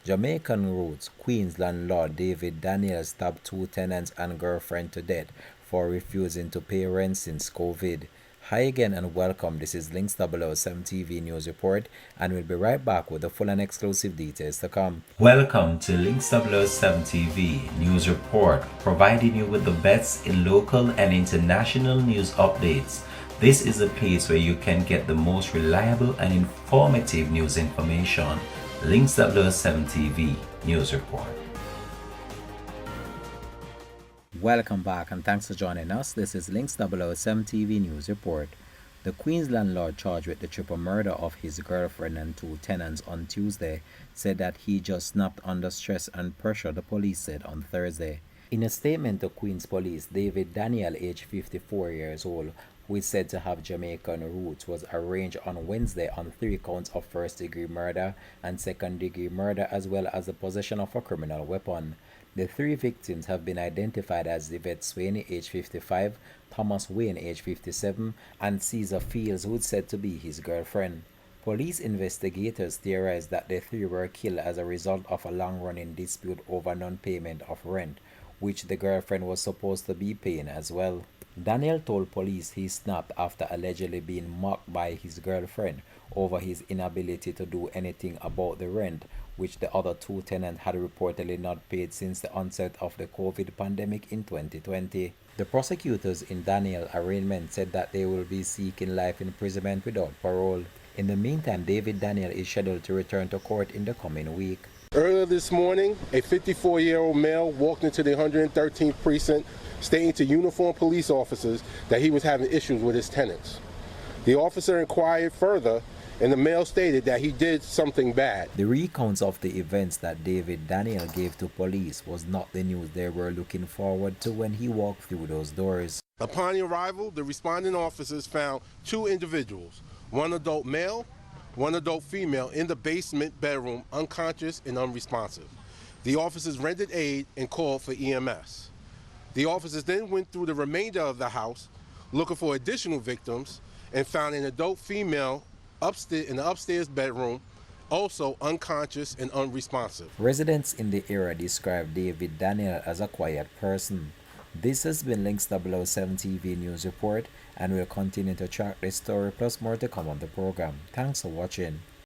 Jamaican roots, Queens landlord David Daniel stabbed two tenants and girlfriend to death for refusing to pay rent since COVID. Hi again and welcome. This is Links 007 TV News Report, and we'll be right back with the full and exclusive details to come. Welcome to Links 007 TV News Report, providing you with the best in local and international news updates. This is a place where you can get the most reliable and informative news information. Links 007 TV News Report. Welcome back and thanks for joining us. This is Links 007 TV News Report. The Queens landlord charged with the triple murder of his girlfriend and two tenants on Tuesday said that he just snapped under stress and pressure, the police said on Thursday. In a statement to Queens Police, David Daniel, aged 54 years old, who is said to have Jamaican roots, was arraigned on Wednesday on 3 counts of first-degree murder and second-degree murder, as well as the possession of a criminal weapon. The 3 victims have been identified as Yvette Swain, age 55, Thomas Wayne, age 57, and Caesar Fields, who is said to be his girlfriend. Police investigators theorized that the 3 were killed as a result of a long-running dispute over non-payment of rent, which the girlfriend was supposed to be paying as well. Daniel told police he snapped after allegedly being mocked by his girlfriend over his inability to do anything about the rent, which the other 2 tenants had reportedly not paid since the onset of the COVID pandemic in 2020. The prosecutors in Daniel's arraignment said that they will be seeking life imprisonment without parole. In the meantime, David Daniel is scheduled to return to court in the coming week. Earlier this morning, a 54-year-old male walked into the 113th precinct stating to uniformed police officers that he was having issues with his tenants. The officer inquired further, and the male stated that he did something bad. The recounts of the events that David Daniel gave to police was not the news they were looking forward to when he walked through those doors. Upon arrival, the responding officers found 2 individuals, one adult male, one adult female, in the basement bedroom, unconscious and unresponsive. The officers rendered aid and called for EMS. The officers then went through the remainder of the house looking for additional victims and found an adult female upstairs in the upstairs bedroom, also unconscious and unresponsive. Residents in the area described David Daniel as a quiet person. This has been Links 007 TV News Report, and we'll continue to track this story plus more to come on the program. Thanks for watching.